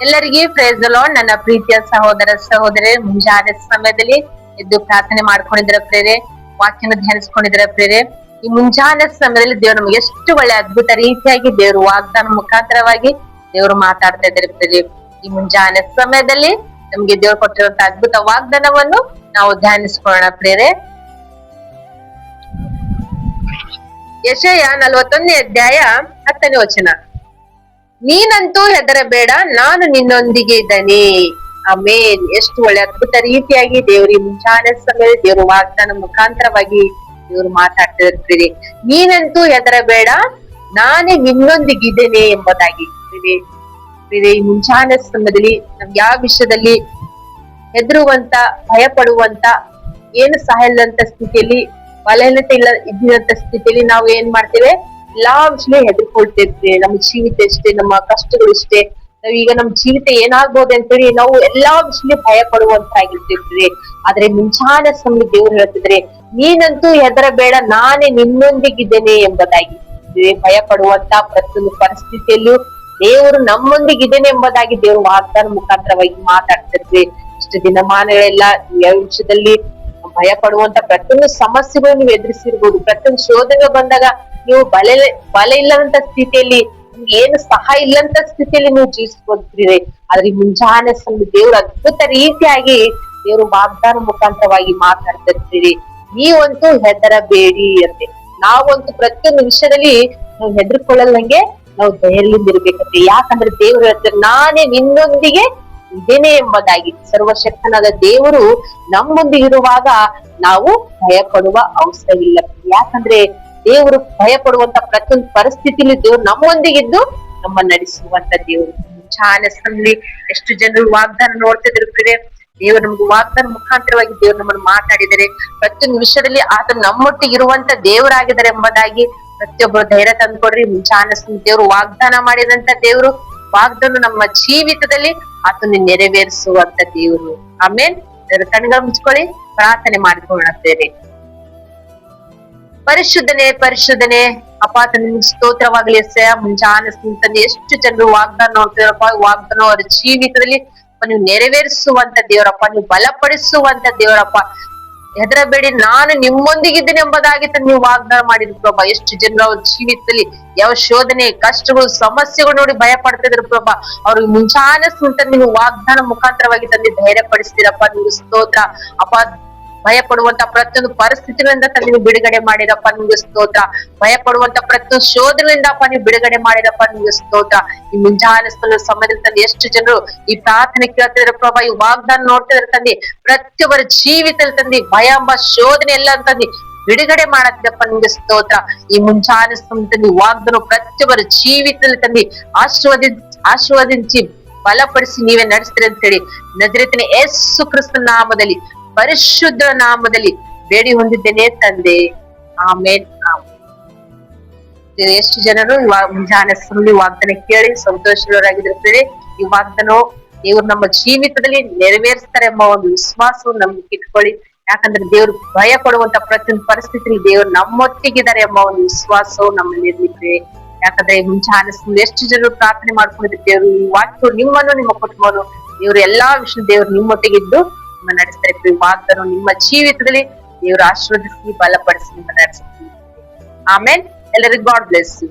ಎಲ್ಲರಿಗೆ price the lord. ನನ್ನ ಪ್ರೀತಿಯ ಸಹೋದರ ಸಹೋದರಿ, ಮುಂಜಾನೆ ಸಮಯದಲ್ಲಿ ಎದ್ದು ಪ್ರಾರ್ಥನೆ ಮಾಡ್ಕೊಂಡಿದ್ರ ಪ್ರೇರೆ, ವಾಕ್ಯನ ಧ್ಯಾನಿಸ್ಕೊಂಡಿದ್ರ ಪ್ರೇರೆ. ಈ ಮುಂಜಾನೆ ಸಮಯದಲ್ಲಿ ದೇವರು ನಮ್ಗೆ ಎಷ್ಟು ಒಳ್ಳೆ ಅದ್ಭುತ ರೀತಿಯಾಗಿ ದೇವರು ವಾಗ್ದಾನ ಮುಖಾಂತರವಾಗಿ ದೇವರು ಮಾತಾಡ್ತಾ ಇದ್ದಾರೆ ಪ್ರೇರೆ. ಈ ಮುಂಜಾನೆ ಸಮಯದಲ್ಲಿ ನಮ್ಗೆ ದೇವರು ಕೊಟ್ಟಿರುವಂತ ಅದ್ಭುತ ವಾಗ್ದಾನವನ್ನು ನಾವು ಧ್ಯಾನಿಸ್ಕೊಳ್ಳೋಣ ಪ್ರೇರೆ. ಯೆಶಾಯ 41ನೇ ಅಧ್ಯಾಯ 10ನೇ ವಚನ. ನೀನಂತೂ ಹೆದರಬೇಡ, ನಾನು ನಿನ್ನೊಂದಿಗೆ ಇದ್ದೇನೆ. ಆಮೇನ್. ಎಷ್ಟು ಒಳ್ಳೆ ಅದ್ಭುತ ರೀತಿಯಾಗಿ ದೇವರು ಮುಂಜಾನೆ ಸಮಯ ದೇವರು ವಾಗ್ದಾನ ಮುಖಾಂತರವಾಗಿ ದೇವರು ಮಾತಾಡ್ತಿರ್ತೀರಿ. ನೀನಂತೂ ಹೆದರಬೇಡ, ನಾನೇ ನಿನ್ನೊಂದಿಗಿದ್ದೇನೆ ಎಂಬುದಾಗಿ ಈ ಮುಂಜಾನೆ ಸಮಯದಲ್ಲಿ ನಮ್ಗೆ ಯಾವ ವಿಷಯದಲ್ಲಿ ಹೆದರುವಂತ, ಭಯ ಪಡುವಂತ, ಏನು ಸಹಾಯ ಇಲ್ಲಂತ ಸ್ಥಿತಿಯಲ್ಲಿ, ಬಲಹೀನತೆ ಇದ್ದಂತ ಸ್ಥಿತಿಯಲ್ಲಿ ನಾವು ಏನ್ ಮಾಡ್ತೇವೆ, ಎಲ್ಲಾ ವಿಷಯ ಹೆದರ್ಕೊಳ್ತಿರ್ತೀವಿ. ನಮ್ಮ ಜೀವಿತ ಇಷ್ಟೇ, ನಮ್ಮ ಕಷ್ಟಗಳು ಇಷ್ಟೇ, ನಾವೀಗ ನಮ್ ಜೀವಿತ ಏನಾಗ್ಬೋದು ಅಂತೇಳಿ ನಾವು ಎಲ್ಲಾ ವಿಷಯ ಭಯ ಪಡುವಂತಾಗಿರ್ತಿರ್ತೀವಿ. ಆದ್ರೆ ಮುಂಚಾನೆ ಸಮಯ ದೇವ್ರು ಹೇಳ್ತಿದ್ರೆ, ನೀನಂತೂ ಹೆದರಬೇಡ, ನಾನೇ ನಿನ್ನೊಂದಿಗಿದ್ದೇನೆ ಎಂಬುದಾಗಿ. ಭಯ ಪಡುವಂತ ಪ್ರತಿಯೊಂದು ಪರಿಸ್ಥಿತಿಯಲ್ಲೂ ದೇವರು ನಮ್ಮೊಂದಿಗಿದ್ದೇನೆ ಎಂಬುದಾಗಿ ದೇವರು ವಾಗ್ದಾನ ಮುಖಾಂತರವಾಗಿ ಮಾತಾಡ್ತಿರ್ತೀವಿ. ಇಷ್ಟು ದಿನಮಾನಗಳೆಲ್ಲ ಯಾವ ವಿಷಯದಲ್ಲಿ ಭಯ ಪಡುವಂತ ಪ್ರತಿಯೊಂದು ಸಮಸ್ಯೆಗಳು ನೀವು ಎದುರಿಸಿರ್ಬೋದು. ಪ್ರತಿಯೊಂದು ಶೋಧನೆ ಬಂದಾಗ ನೀವು ಬಲ ಇಲ್ಲದಂತ ಸ್ಥಿತಿಯಲ್ಲಿ, ನಿಮ್ಗೆ ಏನು ಸಹಾಯ ಇಲ್ಲಂತ ಸ್ಥಿತಿಯಲ್ಲಿ ನೀವು ಜೀವಿಸ್ಕೊಳ್ತೀರಿ. ಆದ್ರೆ ಈ ಮುಂಜಾನೆ ಸಮಯ ದೇವ್ರ ಅದ್ಭುತ ರೀತಿಯಾಗಿ ದೇವರು ವಾಗ್ದಾನ ಮುಖಾಂತರವಾಗಿ ಮಾತಾಡ್ತಿರ್ತೀರಿ. ನೀವಂತೂ ಹೆದರಬೇಡಿ ಅಂತೆ. ನಾವಂತೂ ಪ್ರತಿಯೊಂದು ವಿಷಯದಲ್ಲಿ ನಾವು ಹೆದರ್ಕೊಳ್ಳಲ್ಲಂಗೆ ನಾವು ಧೈರ್ಯದಿಂದ ಇರ್ಬೇಕಂತೆ. ಯಾಕಂದ್ರೆ ದೇವರು ಹೇಳ್ತಾರೆ, ನಾನೇ ನಿನ್ನೊಂದಿಗೆ ಇದೇನೆ ಎಂಬುದಾಗಿ. ಸರ್ವಶಕ್ತನಾದ ದೇವರು ನಮ್ಮೊಂದಿಗಿರುವಾಗ ನಾವು ಭಯ ಪಡುವ ಅವಸರವಿಲ್ಲ. ಯಾಕಂದ್ರೆ ದೇವರು ಭಯ ಪಡುವಂತ ಪ್ರತಿಯೊಂದು ಪರಿಸ್ಥಿತಿಲಿ ದೇವ್ರು ನಮ್ಮೊಂದಿಗಿದ್ದು ನಮ್ಮ ನಡೆಸುವಂತ ದೇವರು. ಚಾನಸ್ನಲ್ಲಿ ಎಷ್ಟು ಜನರು ವಾಗ್ದಾನ ನೋಡ್ತಿದ್ರೆ, ದೇವರು ನಮ್ಗೆ ವಾಗ್ದಾನ ಮುಖಾಂತರವಾಗಿ ದೇವ್ರು ನಮ್ಮನ್ನು ಮಾತಾಡಿದರೆ, ಪ್ರತಿಯೊಂದು ವಿಷಯದಲ್ಲಿ ಆತ ನಮ್ಮೊಟ್ಟಿಗೆ ಇರುವಂತ ದೇವರಾಗಿದ್ದಾರೆ ಎಂಬುದಾಗಿ ಪ್ರತಿಯೊಬ್ಬರು ಧೈರ್ಯ ತಂದ್ಕೊಡ್ರಿ. ಚಾನಸ್ನ ದೇವರು ವಾಗ್ದಾನ ಮಾಡಿದಂತ ದೇವರು ವಾಗ್ದಾನ ನಮ್ಮ ಜೀವಿತದಲ್ಲಿ ಆತನ ನೆರವೇರಿಸುವಂತ ದೇವರು. ಆಮೇಲೆ ಕಣ್ಗಳ ಮುಚ್ಕೊಳ್ಳಿ, ಪ್ರಾರ್ಥನೆ ಮಾಡಿಕೊಳ್ಳುತ್ತೇವೆ. ಪರಿಶುದ್ಧನೆ ಪರಿಶುದ್ಧನೆ ಅಪಾತ ನಿಮ್ಗೆ ಸ್ತೋತ್ರವಾಗಲಿ. ಮುಂಜಾನೆ ಎಷ್ಟು ಜನರು ವಾಗ್ದಾನ ನೋಡ್ತೀರಪ್ಪ, ವಾಗ್ದಾನ ಅವರ ಜೀವಿತದಲ್ಲಿ ನೀವು ನೆರವೇರಿಸುವಂತ ದೇವರಪ್ಪ, ನೀವು ಬಲಪಡಿಸುವಂತ ದೇವರಪ್ಪ. ಹೆದರಬೇಡಿ, ನಾನು ನಿಮ್ಮೊಂದಿಗಿದ್ದೇನೆ ಎಂಬುದಾಗಿ ನೀವು ವಾಗ್ದಾನ ಮಾಡಿದ್ರು ಪ್ರಭಾ. ಎಷ್ಟು ಜನರು ಅವ್ರ ಜೀವಿತದಲ್ಲಿ ಯಾವ ಶೋಧನೆ, ಕಷ್ಟಗಳು, ಸಮಸ್ಯೆಗಳು ನೋಡಿ ಭಯ ಪಡ್ತಿದ್ರು ಪ್ರಭಾ. ಅವ್ರಿಗೆ ಮುಂಚಾನೆ ನೀವು ವಾಗ್ದಾನ ಮುಖಾಂತರವಾಗಿ ತಂದು ಧೈರ್ಯ ಪಡಿಸ್ತೀರಪ್ಪ, ನಿಮ್ಗೆ ಸ್ತೋತ್ರ ಅಪ್ಪ. ಭಯ ಪಡುವಂತ ಪ್ರತಿಯೊಂದು ಪರಿಸ್ಥಿತಿಗಳಿಂದ ನೀವು ಬಿಡುಗಡೆ ಮಾಡಿರಪ್ಪ, ನಿಮ್ಗೆ ಸ್ತೋತ್ರ. ಭಯ ಪಡುವಂತ ಪ್ರತಿಯೊಂದು ಶೋಧನೆಯಿಂದಪ್ಪ ನೀವು ಬಿಡುಗಡೆ ಮಾಡಿರಪ್ಪ, ನಿಮ್ಗೆ ಸ್ತೋತ್ರ. ಈ ಮುಂಜಾನೆ ಸಮಯದಲ್ಲಿ ತಂದೆ ಎಷ್ಟು ಜನರು ಈ ಪ್ರಾರ್ಥನೆ ಕೇಳ್ತಿದ್ರ ಪ್ರಭಾ, ಈ ವಾಗ್ದಾನ ನೋಡ್ತಿದ್ರ ತಂದೆ, ಪ್ರತಿಯೊಬ್ಬರ ಜೀವಿತದಲ್ಲಿ ತಂದೆ ಭಯ ಎಂಬ ಶೋಧನೆ ಎಲ್ಲ ತಂದೆ ಬಿಡುಗಡೆ ಮಾಡತ್ತಪ್ಪ, ನಿಮ್ಗೆ ಸ್ತೋತ್ರ. ಈ ಮುಂಜಾನೆ ಸಮಯದಲ್ಲಿ ವಾಗ್ದಾನ ಪ್ರತಿಯೊಬ್ಬರ ಜೀವಿತದಲ್ಲಿ ತಂದೆ ಆಶೀರ್ವದಿಸಿ ಬಲಪಡಿಸಿ ನೀವೇ ನಡೆಸ್ತೀರಿ ಅಂತ ಹೇಳಿ ನಜರೇತಿನ ಯೇಸು ಕ್ರಿಸ್ತನ ನಾಮದಲ್ಲಿ, ಪರಿಶುದ್ಧ ನಾಮದಲ್ಲಿ ಬೇಡಿ ಹೊಂದಿದ್ದೇನೆ ತಂದೆ. ಆಮೇನ್. ಎಷ್ಟು ಜನರು ಮುಂಜಾನೆ ಸಮಯ ವಾಗ್ದಾನ ಕೇಳಿ ಸಂತೋಷರಾಗಿರ್ತಾರೆ. ಈ ವಾಗ್ದಾನ ದೇವ್ರು ನಮ್ಮ ಜೀವಿತದಲ್ಲಿ ನೆರವೇರಿಸ್ತಾರೆ ಎಂಬ ಒಂದು ವಿಶ್ವಾಸವನ್ನು ನಮ್ಗೆ ಇಟ್ಕೊಳ್ಳಿ. ಯಾಕಂದ್ರೆ ದೇವ್ರು ಭಯ ಪಡುವಂತ ಪ್ರತಿಯೊಂದು ಪರಿಸ್ಥಿತಿಯಲ್ಲಿ ದೇವ್ರು ನಮ್ಮೊಟ್ಟಿಗಿದ್ದಾರೆ ಎಂಬ ಒಂದು ವಿಶ್ವಾಸವು ನಮ್ಮಲ್ಲಿ ಇರ್ಲಿಕ್ಕೆ. ಯಾಕಂದ್ರೆ ಮುಂಜಾನೆ ಎಷ್ಟು ಜನರು ಪ್ರಾರ್ಥನೆ ಮಾಡ್ಕೊಂಡಿದ್ರು, ದೇವ್ರು ಈ ವಾಕ್ಯ ನಿಮ್ಮನ್ನು, ನಿಮ್ಮ ಕುಟುಂಬವನ್ನು ದೇವ್ರು ಎಲ್ಲಾ ವಿಷಯ ದೇವ್ರು ನಿಮ್ಮೊಟ್ಟಿಗಿದ್ದು ನಿಮ್ಮ ನಡೆಸ್ತಾರೆ. ವಾಗ್ದಾನ ನಿಮ್ಮ ಜೀವಿತದಲ್ಲಿ ದೇವರು ಆಶೀರ್ವದಿಸಿ ಬಲಪಡಿಸಿ ನಿಮ್ಮ ನಡೆಸ್ತೀವಿ. ಆಮೇಲೆ ಎಲ್ಲರಿಗೂ ಗಾಡ್ ಬ್ಲೆಸ್ ಯು.